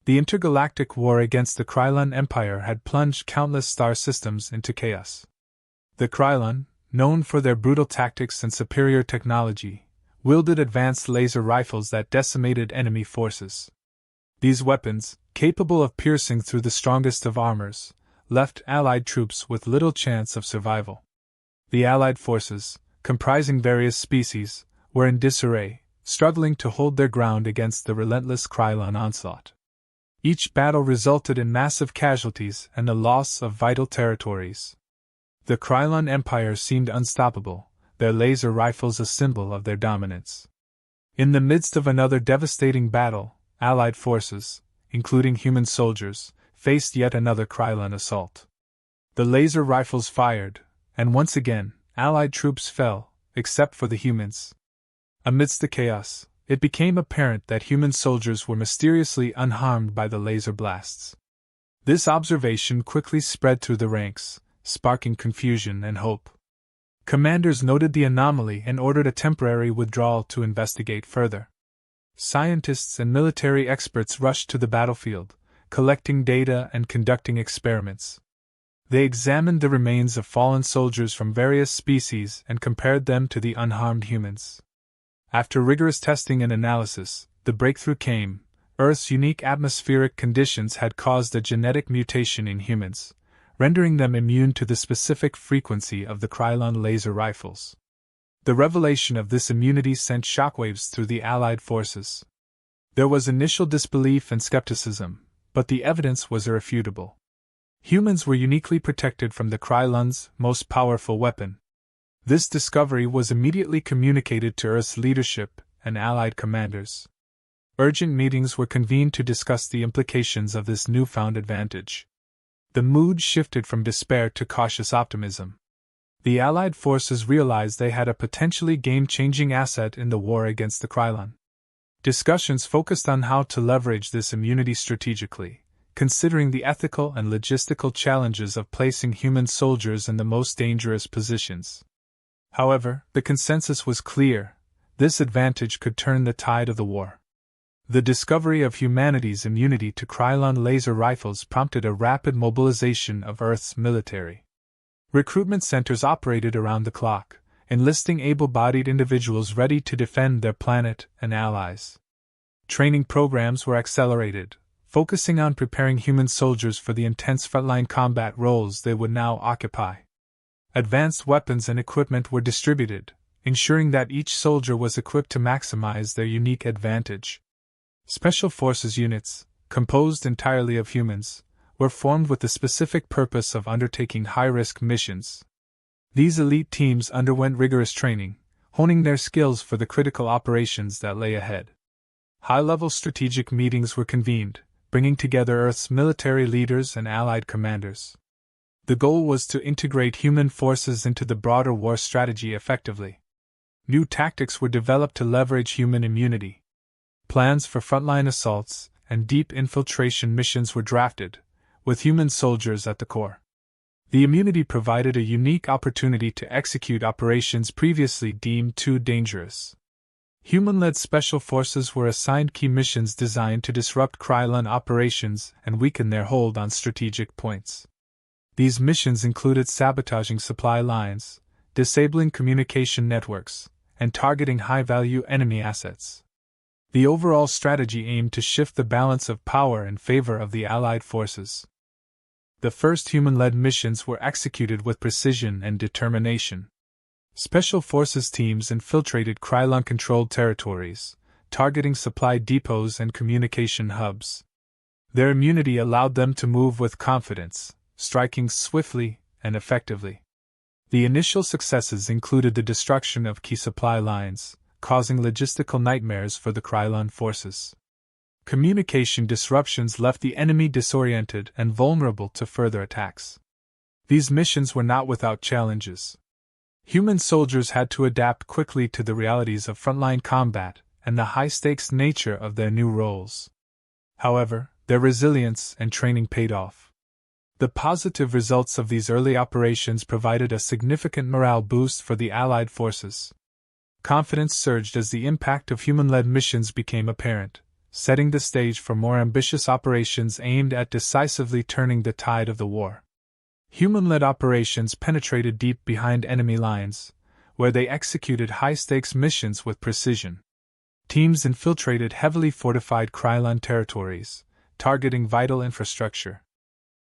The intergalactic war against the Krylon Empire had plunged countless star systems into chaos. The Krylon, known for their brutal tactics and superior technology, wielded advanced laser rifles that decimated enemy forces. These weapons, capable of piercing through the strongest of armors, left Allied troops with little chance of survival. The Allied forces, comprising various species, were in disarray, struggling to hold their ground against the relentless Krylon onslaught. Each battle resulted in massive casualties and the loss of vital territories. The Krylon Empire seemed unstoppable, their laser rifles a symbol of their dominance. In the midst of another devastating battle, Allied forces, including human soldiers, faced yet another Krylon assault. The laser rifles fired, and once again, Allied troops fell, except for the humans. Amidst the chaos, it became apparent that human soldiers were mysteriously unharmed by the laser blasts. This observation quickly spread through the ranks, sparking confusion and hope. Commanders noted the anomaly and ordered a temporary withdrawal to investigate further. Scientists and military experts rushed to the battlefield, collecting data and conducting experiments. They examined the remains of fallen soldiers from various species and compared them to the unharmed humans. After rigorous testing and analysis, the breakthrough came. Earth's unique atmospheric conditions had caused a genetic mutation in humans, rendering them immune to the specific frequency of the Krylon laser rifles. The revelation of this immunity sent shockwaves through the Allied forces. There was initial disbelief and skepticism, but the evidence was irrefutable. Humans were uniquely protected from the Krylon's most powerful weapon. This discovery was immediately communicated to Earth's leadership and Allied commanders. Urgent meetings were convened to discuss the implications of this newfound advantage. The mood shifted from despair to cautious optimism. The Allied forces realized they had a potentially game-changing asset in the war against the Krylon. Discussions focused on how to leverage this immunity strategically, considering the ethical and logistical challenges of placing human soldiers in the most dangerous positions. However, the consensus was clear: this advantage could turn the tide of the war. The discovery of humanity's immunity to Krylon laser rifles prompted a rapid mobilization of Earth's military. Recruitment centers operated around the clock, enlisting able-bodied individuals ready to defend their planet and allies. Training programs were accelerated, focusing on preparing human soldiers for the intense frontline combat roles they would now occupy. Advanced weapons and equipment were distributed, ensuring that each soldier was equipped to maximize their unique advantage. Special Forces units, composed entirely of humans, were formed with the specific purpose of undertaking high-risk missions. These elite teams underwent rigorous training, honing their skills for the critical operations that lay ahead. High-level strategic meetings were convened, bringing together Earth's military leaders and Allied commanders. The goal was to integrate human forces into the broader war strategy effectively. New tactics were developed to leverage human immunity. Plans for frontline assaults and deep infiltration missions were drafted, with human soldiers at the core. The immunity provided a unique opportunity to execute operations previously deemed too dangerous. Human-led special forces were assigned key missions designed to disrupt Krylon operations and weaken their hold on strategic points. These missions included sabotaging supply lines, disabling communication networks, and targeting high-value enemy assets. The overall strategy aimed to shift the balance of power in favor of the Allied forces. The first human-led missions were executed with precision and determination. Special Forces teams infiltrated Krylon-controlled territories, targeting supply depots and communication hubs. Their immunity allowed them to move with confidence, striking swiftly and effectively. The initial successes included the destruction of key supply lines, causing logistical nightmares for the Krylon forces. Communication disruptions left the enemy disoriented and vulnerable to further attacks. These missions were not without challenges. Human soldiers had to adapt quickly to the realities of frontline combat and the high-stakes nature of their new roles. However, their resilience and training paid off. The positive results of these early operations provided a significant morale boost for the Allied forces. Confidence surged as the impact of human-led missions became apparent, setting the stage for more ambitious operations aimed at decisively turning the tide of the war. Human-led operations penetrated deep behind enemy lines, where they executed high-stakes missions with precision. Teams infiltrated heavily fortified Krylon territories, targeting vital infrastructure.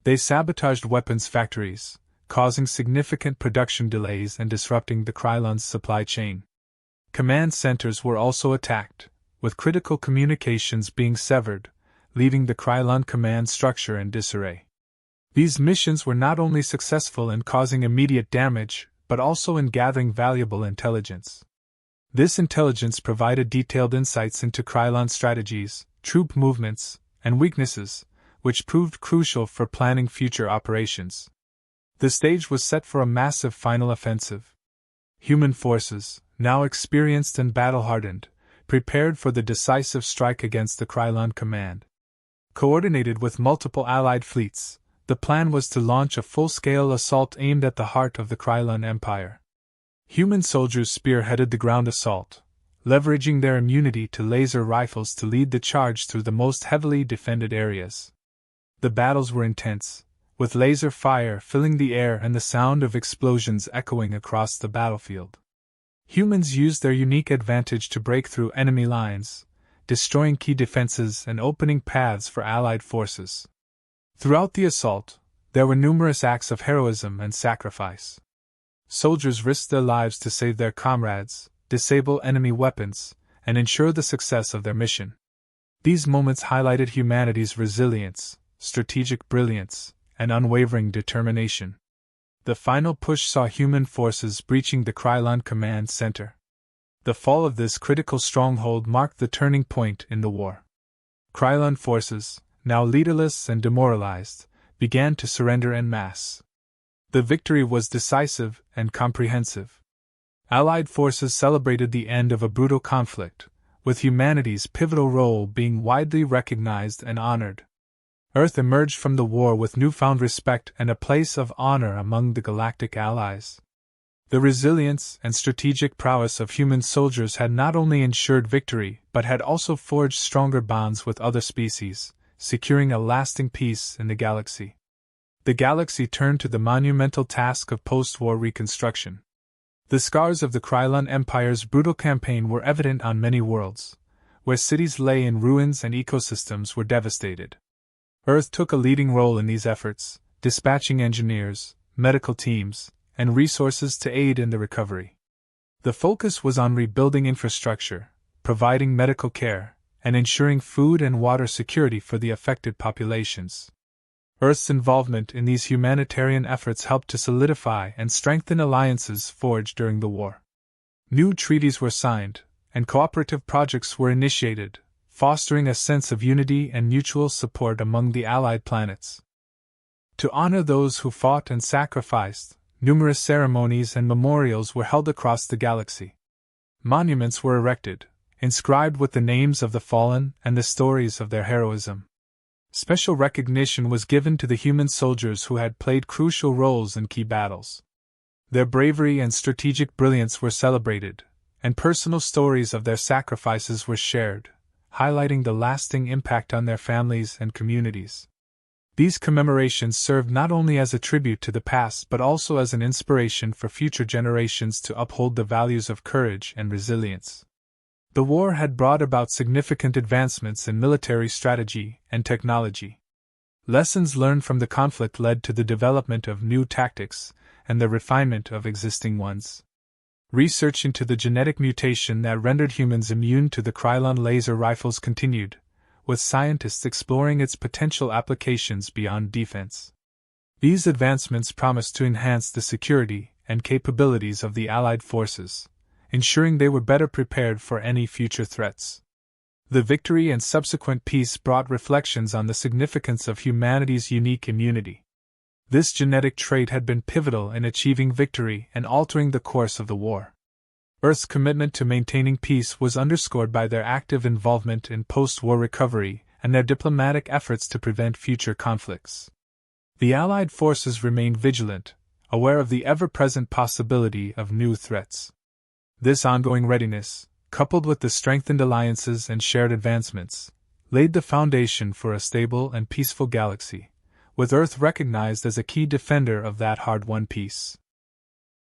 They sabotaged weapons factories, causing significant production delays and disrupting the Krylon's supply chain. Command centers were also attacked, with critical communications being severed, leaving the Krylon command structure in disarray. These missions were not only successful in causing immediate damage, but also in gathering valuable intelligence. This intelligence provided detailed insights into Krylon strategies, troop movements, and weaknesses, which proved crucial for planning future operations. The stage was set for a massive final offensive. Human forces, now experienced and battle-hardened, prepared for the decisive strike against the Krylon command. Coordinated with multiple Allied fleets, the plan was to launch a full-scale assault aimed at the heart of the Krylon Empire. Human soldiers spearheaded the ground assault, leveraging their immunity to laser rifles to lead the charge through the most heavily defended areas. The battles were intense, with laser fire filling the air and the sound of explosions echoing across the battlefield. Humans used their unique advantage to break through enemy lines, destroying key defenses and opening paths for Allied forces. Throughout the assault, there were numerous acts of heroism and sacrifice. Soldiers risked their lives to save their comrades, disable enemy weapons, and ensure the success of their mission. These moments highlighted humanity's resilience, strategic brilliance, and unwavering determination. The final push saw human forces breaching the Krylon command center. The fall of this critical stronghold marked the turning point in the war. Krylon forces, now leaderless and demoralized, began to surrender en masse. The victory was decisive and comprehensive. Allied forces celebrated the end of a brutal conflict, with humanity's pivotal role being widely recognized and honored. Earth emerged from the war with newfound respect and a place of honor among the galactic allies. The resilience and strategic prowess of human soldiers had not only ensured victory but had also forged stronger bonds with other species, securing a lasting peace in the galaxy. The galaxy turned to the monumental task of post-war reconstruction. The scars of the Krylon Empire's brutal campaign were evident on many worlds, where cities lay in ruins and ecosystems were devastated. Earth took a leading role in these efforts, dispatching engineers, medical teams, and resources to aid in the recovery. The focus was on rebuilding infrastructure, providing medical care, and ensuring food and water security for the affected populations. Earth's involvement in these humanitarian efforts helped to solidify and strengthen alliances forged during the war. New treaties were signed, and cooperative projects were initiated, fostering a sense of unity and mutual support among the Allied planets. To honor those who fought and sacrificed, numerous ceremonies and memorials were held across the galaxy. Monuments were erected, inscribed with the names of the fallen and the stories of their heroism. Special recognition was given to the human soldiers who had played crucial roles in key battles. Their bravery and strategic brilliance were celebrated, and personal stories of their sacrifices were shared, highlighting the lasting impact on their families and communities. These commemorations served not only as a tribute to the past but also as an inspiration for future generations to uphold the values of courage and resilience. The war had brought about significant advancements in military strategy and technology. Lessons learned from the conflict led to the development of new tactics and the refinement of existing ones. Research into the genetic mutation that rendered humans immune to the Krylon laser rifles continued, with scientists exploring its potential applications beyond defense. These advancements promised to enhance the security and capabilities of the Allied forces, ensuring they were better prepared for any future threats. The victory and subsequent peace brought reflections on the significance of humanity's unique immunity. This genetic trait had been pivotal in achieving victory and altering the course of the war. Earth's commitment to maintaining peace was underscored by their active involvement in post-war recovery and their diplomatic efforts to prevent future conflicts. The Allied forces remained vigilant, aware of the ever-present possibility of new threats. This ongoing readiness, coupled with the strengthened alliances and shared advancements, laid the foundation for a stable and peaceful galaxy, with Earth recognized as a key defender of that hard-won peace.